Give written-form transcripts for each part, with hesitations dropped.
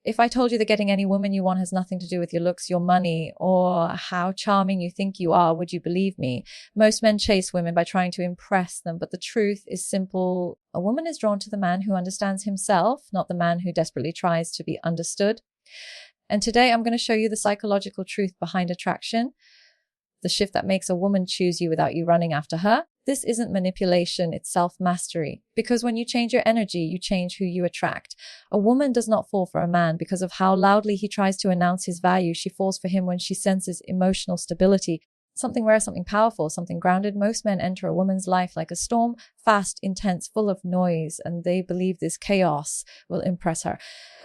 If I told you that getting any woman you want has nothing to do with your looks, your money, or how charming you think you are, would you believe me? Most men chase women by trying to impress them, but the truth is simple. A woman is drawn to the man who understands himself, not the man who desperately tries to be understood. And today I'm going to show you the psychological truth behind attraction, the shift that makes a woman choose you without you running after her. This isn't manipulation, it's self-mastery. Because when you change your energy, you change who you attract. A woman does not fall for a man because of how loudly he tries to announce his value. She falls for him when she senses emotional stability. Something rare, something powerful, something grounded. Most men enter a woman's life like a storm, fast, intense, full of noise, and they believe this chaos will impress her.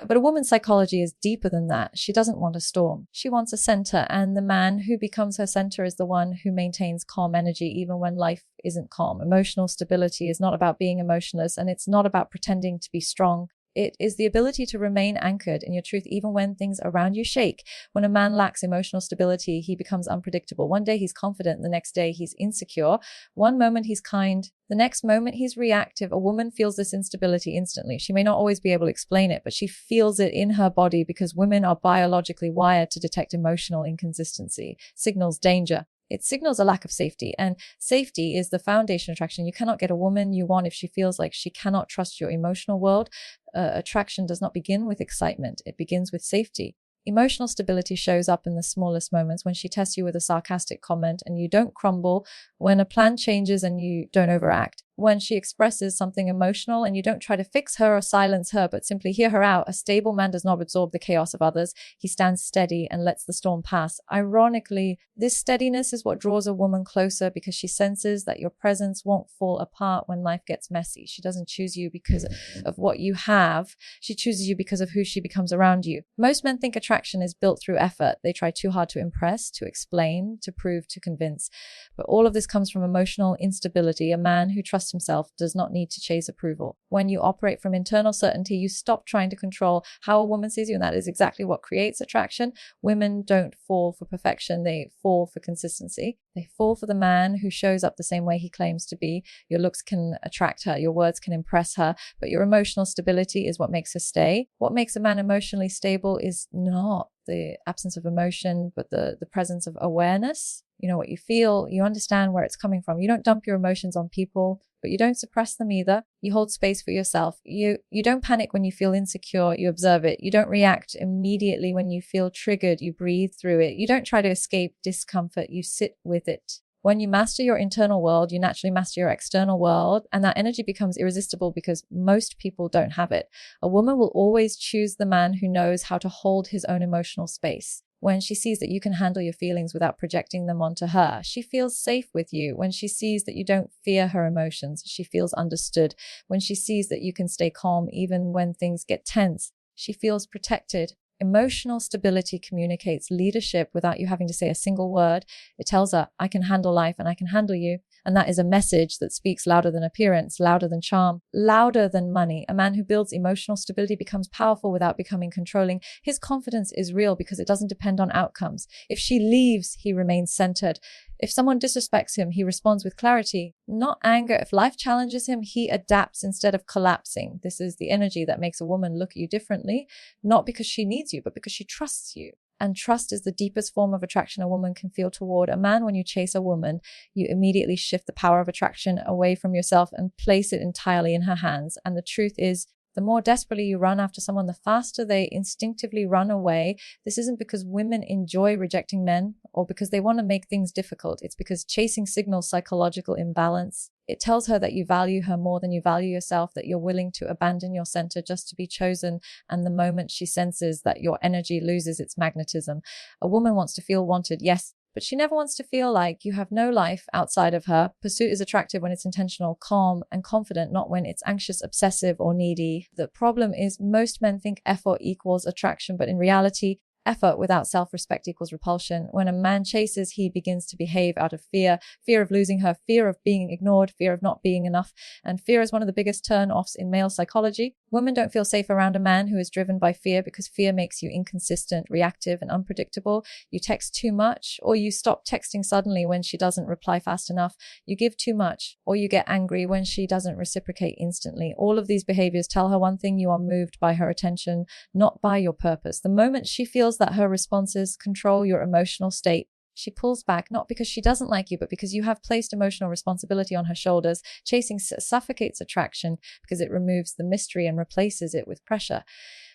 But a woman's psychology is deeper than that. She doesn't want a storm. She wants a center, and the man who becomes her center is the one who maintains calm energy even when life isn't calm. Emotional stability is not about being emotionless, and it's not about pretending to be strong. It is the ability to remain anchored in your truth even when things around you shake. When a man lacks emotional stability, he becomes unpredictable. One day he's confident, the next day he's insecure. One moment he's kind, the next moment he's reactive. A woman feels this instability instantly. She may not always be able to explain it, but she feels it in her body because women are biologically wired to detect emotional inconsistency, signals danger. It signals a lack of safety, and safety is the foundation of attraction. You cannot get a woman you want if she feels like she cannot trust your emotional world. Attraction does not begin with excitement. It begins with safety. Emotional stability shows up in the smallest moments, when she tests you with a sarcastic comment and you don't crumble, when a plan changes and you don't overact, when she expresses something emotional and you don't try to fix her or silence her, but simply hear her out. A stable man does not absorb the chaos of others. He stands steady and lets the storm pass. Ironically, this steadiness is what draws a woman closer because she senses that your presence won't fall apart when life gets messy. She doesn't choose you because of what you have. She chooses you because of who she becomes around you. Most men think attraction is built through effort. They try too hard to impress, to explain, to prove, to convince. But all of this comes from emotional instability. A man who trusts himself does not need to chase approval. When you operate from internal certainty, you stop trying to control how a woman sees you, and that is exactly what creates attraction. Women don't fall for perfection, they fall for consistency. They fall for the man who shows up the same way he claims to be. Your looks can attract her, your words can impress her, but your emotional stability is what makes her stay. What makes a man emotionally stable is not the absence of emotion, but the presence of awareness. You know what you feel, you understand where it's coming from. You don't dump your emotions on people, but you don't suppress them either. You hold space for yourself. You don't panic when you feel insecure, you observe it. You don't react immediately when you feel triggered, you breathe through it. You don't try to escape discomfort, you sit with it. When you master your internal world, you naturally master your external world, and that energy becomes irresistible because most people don't have it. A woman will always choose the man who knows how to hold his own emotional space. When she sees that you can handle your feelings without projecting them onto her, she feels safe with you. When she sees that you don't fear her emotions, she feels understood. When she sees that you can stay calm even when things get tense, she feels protected. Emotional stability communicates leadership without you having to say a single word. It tells her, I can handle life and I can handle you. And that is a message that speaks louder than appearance, louder than charm, louder than money. A man who builds emotional stability becomes powerful without becoming controlling. His confidence is real because it doesn't depend on outcomes. If she leaves, he remains centered. If someone disrespects him, he responds with clarity, not anger. If life challenges him, he adapts instead of collapsing. This is the energy that makes a woman look at you differently, not because she needs you, but because she trusts you. And trust is the deepest form of attraction a woman can feel toward a man. When you chase a woman, you immediately shift the power of attraction away from yourself and place it entirely in her hands. And the truth is, the more desperately you run after someone, the faster they instinctively run away. This isn't because women enjoy rejecting men or because they want to make things difficult. It's because chasing signals psychological imbalance. It tells her that you value her more than you value yourself, that you're willing to abandon your center just to be chosen. And the moment she senses that your energy loses its magnetism, a woman wants to feel wanted, yes, but she never wants to feel like you have no life outside of her. Pursuit is attractive when it's intentional, calm, and confident, not when it's anxious, obsessive, or needy. The problem is most men think effort equals attraction, but in reality, effort without self-respect equals repulsion. When a man chases, he begins to behave out of fear, fear of losing her, fear of being ignored, fear of not being enough. And fear is one of the biggest turn-offs in male psychology. Women don't feel safe around a man who is driven by fear because fear makes you inconsistent, reactive, and unpredictable. You text too much, or you stop texting suddenly when she doesn't reply fast enough. You give too much, or you get angry when she doesn't reciprocate instantly. All of these behaviors tell her one thing: you are moved by her attention, not by your purpose. The moment she feels that her responses control your emotional state, she pulls back, not because she doesn't like you, but because you have placed emotional responsibility on her shoulders. Chasing suffocates attraction because it removes the mystery and replaces it with pressure.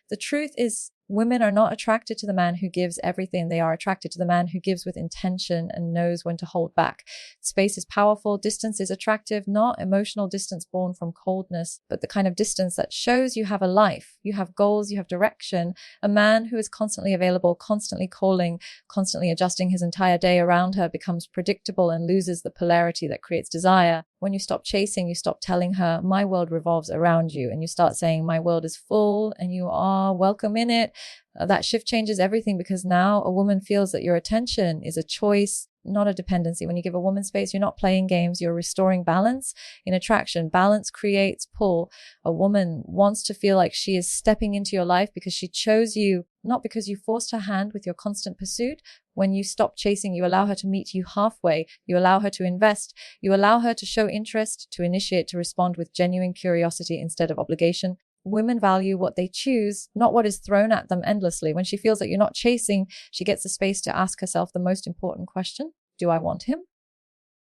The truth is, women are not attracted to the man who gives everything. They are attracted to the man who gives with intention and knows when to hold back. Space is powerful. Distance is attractive, not emotional distance born from coldness, but the kind of distance that shows you have a life, you have goals, you have direction. A man who is constantly available, constantly calling, constantly adjusting his entire day around her becomes predictable and loses the polarity that creates desire. When you stop chasing, you stop telling her, my world revolves around you, and you start saying, my world is full and you are welcome in it. That shift changes everything, because now a woman feels that your attention is a choice, not a dependency. When you give a woman space, you're not playing games, you're restoring balance. In attraction, balance creates pull. A woman wants to feel like she is stepping into your life because she chose you, not because you forced her hand with your constant pursuit. When you stop chasing, you allow her to meet you halfway. You allow her to invest. You allow her to show interest, to initiate, to respond with genuine curiosity instead of obligation. Women value what they choose, not what is thrown at them endlessly. When she feels that you're not chasing, she gets the space to ask herself the most important question: do I want him?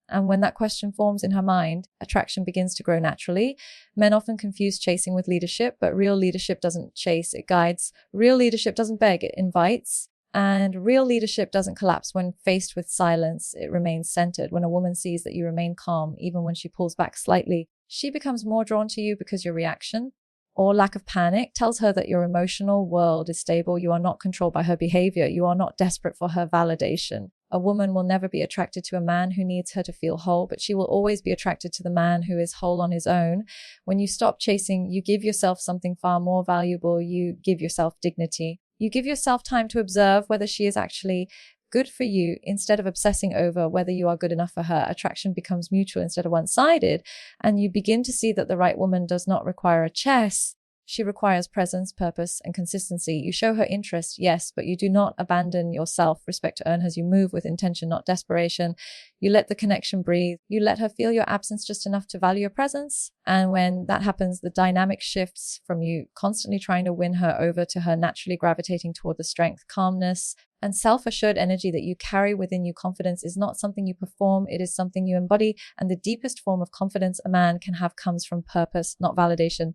And when that question forms in her mind, attraction begins to grow naturally. Men often confuse chasing with leadership, but real leadership doesn't chase, it guides. Real leadership doesn't beg, it invites. And real leadership doesn't collapse when faced with silence, it remains centered. When a woman sees that you remain calm, even when she pulls back slightly, she becomes more drawn to you because your reaction or lack of panic tells her that your emotional world is stable. You are not controlled by her behavior. You are not desperate for her validation. A woman will never be attracted to a man who needs her to feel whole, but she will always be attracted to the man who is whole on his own. When you stop chasing, you give yourself something far more valuable. You give yourself dignity. You give yourself time to observe whether she is actually good for you instead of obsessing over whether you are good enough for her. Attraction becomes mutual instead of one-sided, and you begin to see that the right woman does not require a chess. She requires presence, purpose, and consistency. You show her interest, yes, but you do not abandon your self-respect to earn her. You move with intention, not desperation. You let the connection breathe. You let her feel your absence just enough to value your presence. And when that happens, the dynamic shifts from you constantly trying to win her over to her naturally gravitating toward the strength, calmness, and self-assured energy that you carry within you. Confidence is not something you perform, it is something you embody. And the deepest form of confidence a man can have comes from purpose, not validation.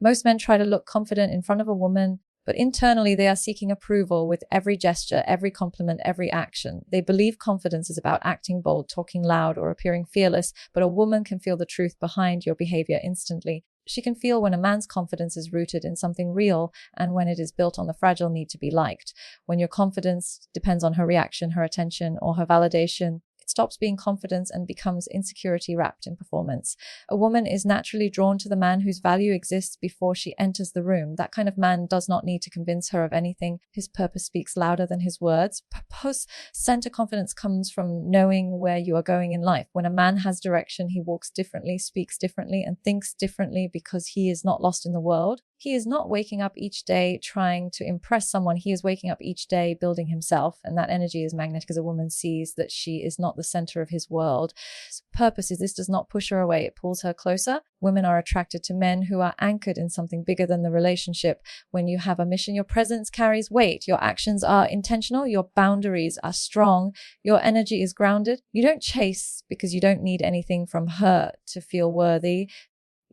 Most men try to look confident in front of a woman, but internally they are seeking approval with every gesture, every compliment, every action. They believe confidence is about acting bold, talking loud, or appearing fearless, but a woman can feel the truth behind your behavior instantly. She can feel when a man's confidence is rooted in something real and when it is built on the fragile need to be liked. When your confidence depends on her reaction, her attention, or her validation, it stops being confidence and becomes insecurity wrapped in performance. A woman is naturally drawn to the man whose value exists before she enters the room. That kind of man does not need to convince her of anything. His purpose speaks louder than his words. Purpose-centered confidence comes from knowing where you are going in life. When a man has direction, he walks differently, speaks differently, and thinks differently because he is not lost in the world. He is not waking up each day trying to impress someone. He is waking up each day building himself. And that energy is magnetic as a woman sees that she is not the center of his world. So purpose is this does not push her away. It pulls her closer. Women are attracted to men who are anchored in something bigger than the relationship. When you have a mission, your presence carries weight. Your actions are intentional. Your boundaries are strong. Your energy is grounded. You don't chase because you don't need anything from her to feel worthy.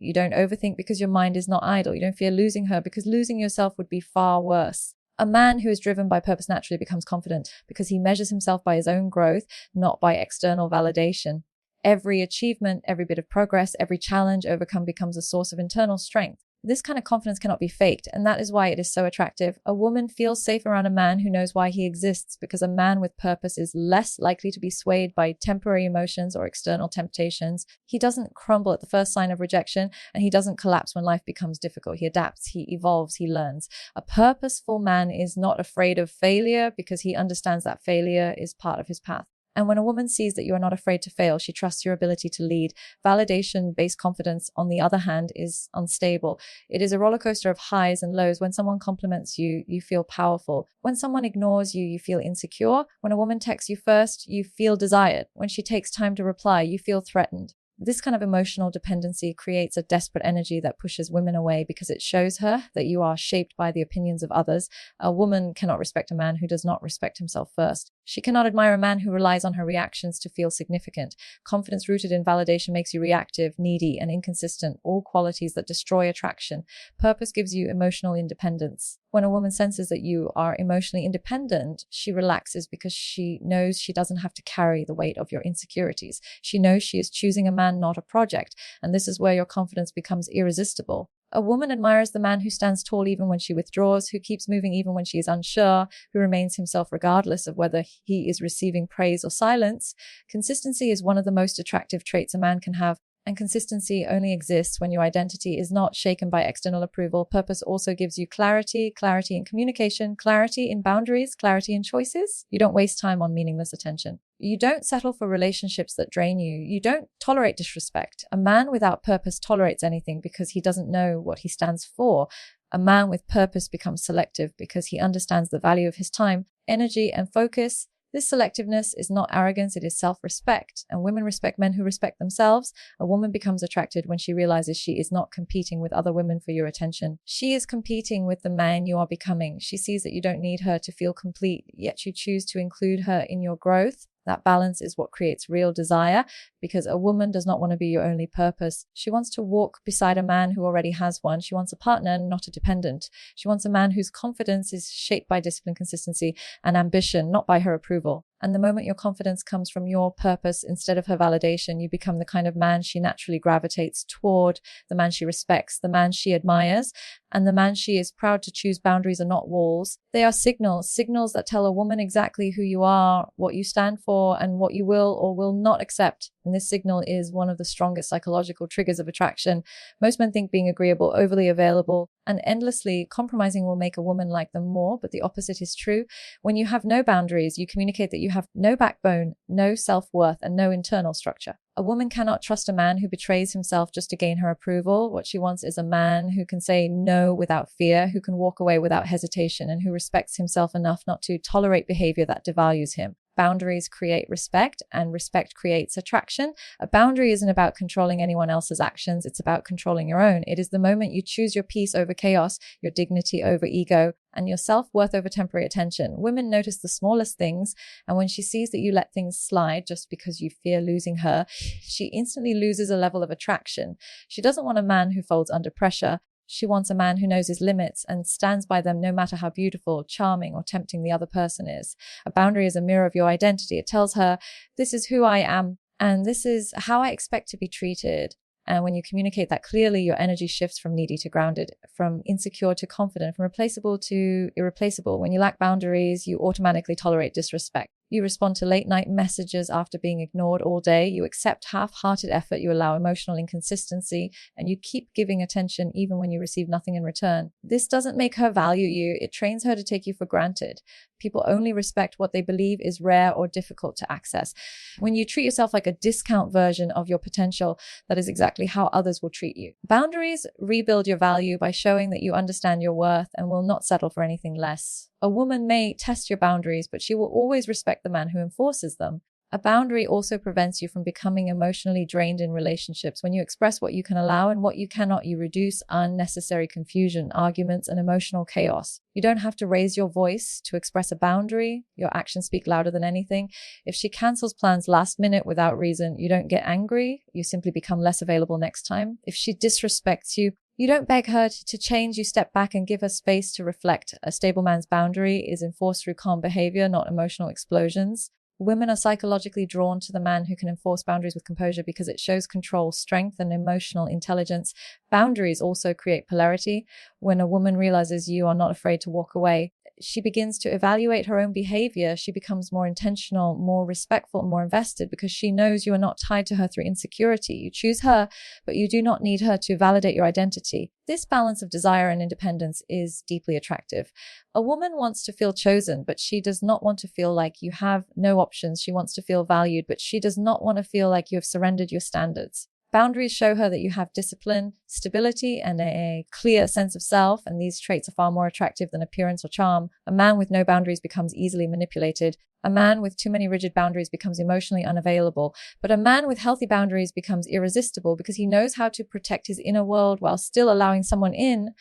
You don't overthink because your mind is not idle. You don't fear losing her because losing yourself would be far worse. A man who is driven by purpose naturally becomes confident because he measures himself by his own growth, not by external validation. Every achievement, every bit of progress, every challenge overcome becomes a source of internal strength. This kind of confidence cannot be faked, and that is why it is so attractive. A woman feels safe around a man who knows why he exists, because a man with purpose is less likely to be swayed by temporary emotions or external temptations. He doesn't crumble at the first sign of rejection, and he doesn't collapse when life becomes difficult. He adapts, he evolves, he learns. A purposeful man is not afraid of failure because he understands that failure is part of his path. And when a woman sees that you are not afraid to fail, she trusts your ability to lead. Validation-based confidence, on the other hand, is unstable. It is a roller coaster of highs and lows. When someone compliments you, you feel powerful. When someone ignores you, you feel insecure. When a woman texts you first, you feel desired. When she takes time to reply, you feel threatened. This kind of emotional dependency creates a desperate energy that pushes women away because it shows her that you are shaped by the opinions of others. A woman cannot respect a man who does not respect himself first. She cannot admire a man who relies on her reactions to feel significant. Confidence rooted in validation makes you reactive, needy, and inconsistent, all qualities that destroy attraction. Purpose gives you emotional independence. When a woman senses that you are emotionally independent, she relaxes because she knows she doesn't have to carry the weight of your insecurities. She knows she is choosing a man, not a project, and this is where your confidence becomes irresistible. A woman admires the man who stands tall even when she withdraws, who keeps moving even when she is unsure, who remains himself regardless of whether he is receiving praise or silence. Consistency is one of the most attractive traits a man can have. And consistency only exists when your identity is not shaken by external approval. Purpose also gives you clarity in communication, clarity in boundaries, clarity in choices. You don't waste time on meaningless attention. You don't settle for relationships that drain you. You don't tolerate disrespect. A man without purpose tolerates anything because he doesn't know what he stands for. A man with purpose becomes selective because he understands the value of his time, energy, and focus. This selectiveness is not arrogance, it is self-respect. And women respect men who respect themselves. A woman becomes attracted when she realizes she is not competing with other women for your attention. She is competing with the man you are becoming. She sees that you don't need her to feel complete, yet you choose to include her in your growth. That balance is what creates real desire, because a woman does not want to be your only purpose. She wants to walk beside a man who already has one. She wants a partner, not a dependent. She wants a man whose confidence is shaped by discipline, consistency, and ambition, not by her approval. And the moment your confidence comes from your purpose instead of her validation, you become the kind of man she naturally gravitates toward, the man she respects, the man she admires, and the man she is proud to choose. Boundaries are not walls. They are signals that tell a woman exactly who you are, what you stand for, and what you will or will not accept. And this signal is one of the strongest psychological triggers of attraction. Most men think being agreeable, overly available, and endlessly compromising will make a woman like them more, but the opposite is true. When you have no boundaries, you communicate that you have no backbone, no self-worth, and no internal structure. A woman cannot trust a man who betrays himself just to gain her approval. What she wants is a man who can say no without fear, who can walk away without hesitation, and who respects himself enough not to tolerate behavior that devalues him. Boundaries create respect, and respect creates attraction. A boundary isn't about controlling anyone else's actions. It's about controlling your own. It is the moment you choose your peace over chaos, your dignity over ego, and your self-worth over temporary attention. Women notice the smallest things, and when she sees that you let things slide just because you fear losing her, she instantly loses a level of attraction. She doesn't want a man who folds under pressure. She wants a man who knows his limits and stands by them no matter how beautiful, charming, or tempting the other person is. A boundary is a mirror of your identity. It tells her, this is who I am, and this is how I expect to be treated. And when you communicate that clearly, your energy shifts from needy to grounded, from insecure to confident, from replaceable to irreplaceable. When you lack boundaries, you automatically tolerate disrespect. You respond to late-night messages after being ignored all day. You accept half-hearted effort. You allow emotional inconsistency, and you keep giving attention even when you receive nothing in return. This doesn't make her value you. It trains her to take you for granted. People only respect what they believe is rare or difficult to access. When you treat yourself like a discount version of your potential, that is exactly how others will treat you. Boundaries rebuild your value by showing that you understand your worth and will not settle for anything less. A woman may test your boundaries, but she will always respect the man who enforces them. A boundary also prevents you from becoming emotionally drained in relationships. When you express what you can allow and what you cannot, you reduce unnecessary confusion, arguments, and emotional chaos. You don't have to raise your voice to express a boundary. Your actions speak louder than anything. If she cancels plans last minute without reason, you don't get angry. You simply become less available next time. If she disrespects you, you don't beg her to change. You step back and give her space to reflect. A stable man's boundary is enforced through calm behavior, not emotional explosions. Women are psychologically drawn to the man who can enforce boundaries with composure because it shows control, strength, and emotional intelligence. Boundaries also create polarity. When a woman realizes you are not afraid to walk away, she begins to evaluate her own behavior. She becomes more intentional, more respectful, more invested, because she knows you are not tied to her through insecurity. You choose her, but you do not need her to validate your identity. This balance of desire and independence is deeply attractive. A woman wants to feel chosen, but she does not want to feel like you have no options. She wants to feel valued, but she does not want to feel like you have surrendered your standards. Boundaries show her that you have discipline, stability, and a clear sense of self, and these traits are far more attractive than appearance or charm. A man with no boundaries becomes easily manipulated. A man with too many rigid boundaries becomes emotionally unavailable. But a man with healthy boundaries becomes irresistible because he knows how to protect his inner world while still allowing someone in.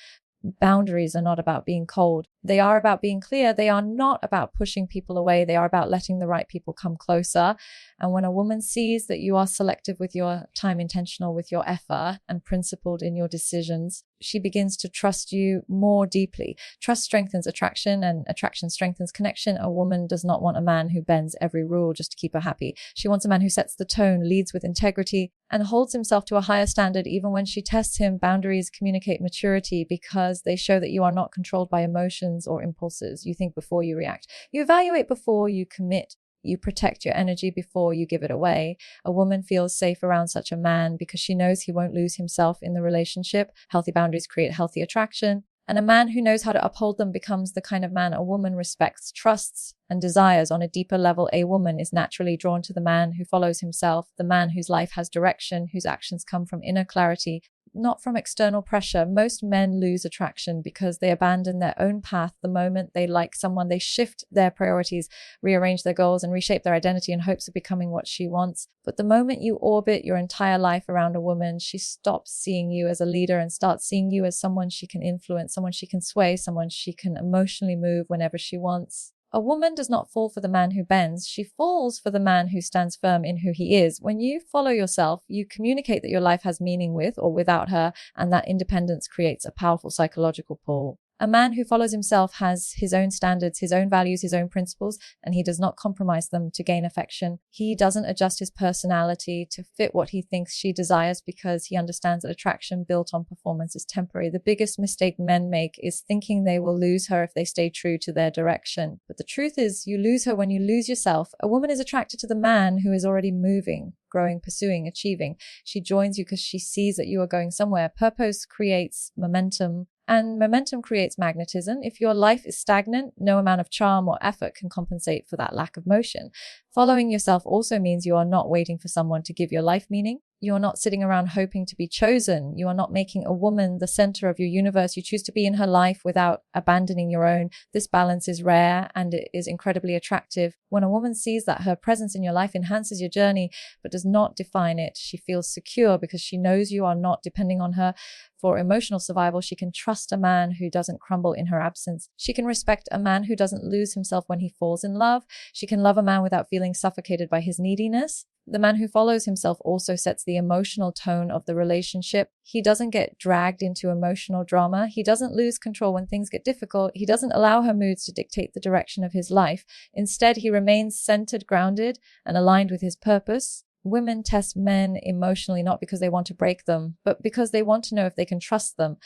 Boundaries are not about being cold. They are about being clear. They are not about pushing people away. They are about letting the right people come closer. And when a woman sees that you are selective with your time, intentional with your effort, and principled in your decisions, she begins to trust you more deeply. Trust strengthens attraction, and attraction strengthens connection. A woman does not want a man who bends every rule just to keep her happy. She wants a man who sets the tone, leads with integrity, and holds himself to a higher standard even when she tests him. Boundaries communicate maturity because they show that you are not controlled by emotions or impulses. You think before you react. You evaluate before you commit. You protect your energy before you give it away. A woman feels safe around such a man because she knows he won't lose himself in the relationship. Healthy boundaries create healthy attraction. And a man who knows how to uphold them becomes the kind of man a woman respects, trusts, and desires on a deeper level. A woman is naturally drawn to the man who follows himself, the man whose life has direction, whose actions come from inner clarity, not from external pressure. Most men lose attraction because they abandon their own path the moment they like someone. They shift their priorities, rearrange their goals, and reshape their identity in hopes of becoming what she wants. But the moment you orbit your entire life around a woman, she stops seeing you as a leader and starts seeing you as someone she can influence, someone she can sway, someone she can emotionally move whenever she wants. A woman does not fall for the man who bends. She falls for the man who stands firm in who he is. When you follow yourself, you communicate that your life has meaning with or without her, and that independence creates a powerful psychological pull. A man who follows himself has his own standards, his own values, his own principles, and he does not compromise them to gain affection. He doesn't adjust his personality to fit what he thinks she desires because he understands that attraction built on performance is temporary. The biggest mistake men make is thinking they will lose her if they stay true to their direction. But the truth is, you lose her when you lose yourself. A woman is attracted to the man who is already moving, growing, pursuing, achieving. She joins you because she sees that you are going somewhere. Purpose creates momentum, and momentum creates magnetism. If your life is stagnant, no amount of charm or effort can compensate for that lack of motion. Following yourself also means you are not waiting for someone to give your life meaning. You are not sitting around hoping to be chosen. You are not making a woman the center of your universe. You choose to be in her life without abandoning your own. This balance is rare and it is incredibly attractive. When a woman sees that her presence in your life enhances your journey but does not define it, she feels secure because she knows you are not depending on her for emotional survival. She can trust a man who doesn't crumble in her absence. She can respect a man who doesn't lose himself when he falls in love. She can love a man without feeling suffocated by his neediness. The man who follows himself also sets the emotional tone of the relationship. He doesn't get dragged into emotional drama. He doesn't lose control when things get difficult. He doesn't allow her moods to dictate the direction of his life. Instead, he remains centered, grounded, and aligned with his purpose. Women test men emotionally not because they want to break them, but because they want to know if they can trust them.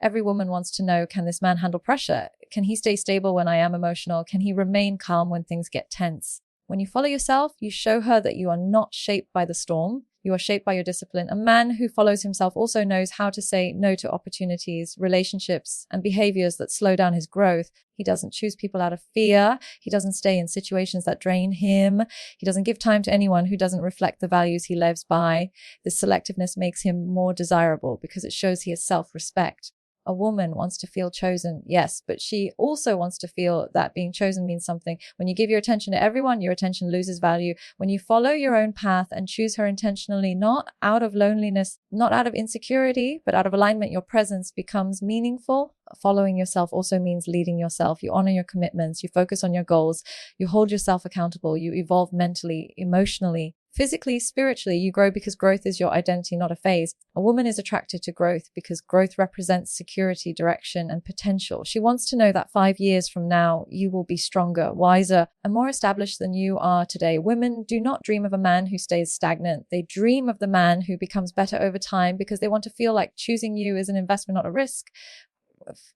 Every woman wants to know, can this man handle pressure? Can he stay stable when I am emotional? Can he remain calm when things get tense? When you follow yourself, you show her that you are not shaped by the storm. You are shaped by your discipline. A man who follows himself also knows how to say no to opportunities, relationships, and behaviors that slow down his growth. He doesn't choose people out of fear. He doesn't stay in situations that drain him. He doesn't give time to anyone who doesn't reflect the values he lives by. This selectiveness makes him more desirable because it shows he has self-respect. A woman wants to feel chosen, yes, but she also wants to feel that being chosen means something. When you give your attention to everyone, your attention loses value. When you follow your own path and choose her intentionally, not out of loneliness, not out of insecurity, but out of alignment, your presence becomes meaningful. Following yourself also means leading yourself. You honor your commitments, you focus on your goals, you hold yourself accountable, you evolve mentally, emotionally, physically, spiritually. You grow because growth is your identity, not a phase. A woman is attracted to growth because growth represents security, direction, and potential. She wants to know that 5 years from now, you will be stronger, wiser, and more established than you are today. Women do not dream of a man who stays stagnant. They dream of the man who becomes better over time because they want to feel like choosing you is an investment, not a risk.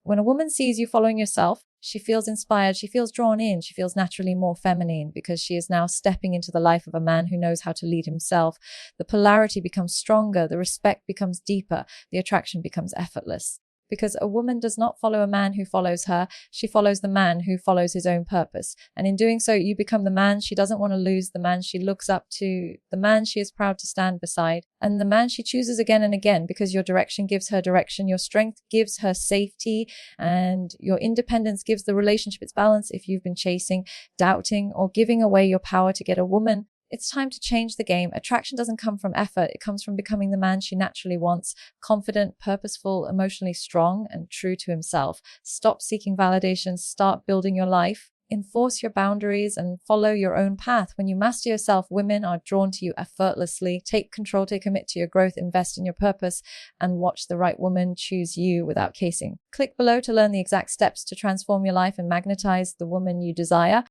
When a woman sees you following yourself, She feels inspired, she feels drawn in, she feels naturally more feminine because she is now stepping into the life of a man who knows how to lead himself. The polarity becomes stronger, the respect becomes deeper, the attraction becomes effortless. Because a woman does not follow a man who follows her, she follows the man who follows his own purpose. And in doing so, you become the man she doesn't want to lose, the man she looks up to, the man she is proud to stand beside, and the man she chooses again and again, because your direction gives her direction, your strength gives her safety, and your independence gives the relationship its balance. If you've been chasing, doubting, or giving away your power to get a woman, it's time to change the game. Attraction doesn't come from effort. It comes from becoming the man she naturally wants, confident, purposeful, emotionally strong, and true to himself. Stop seeking validation. Start building your life. Enforce your boundaries and follow your own path. When you master yourself, women are drawn to you effortlessly. Take control, take commit to your growth, invest in your purpose, and watch the right woman choose you without casing. Click below to learn the exact steps to transform your life and magnetize the woman you desire.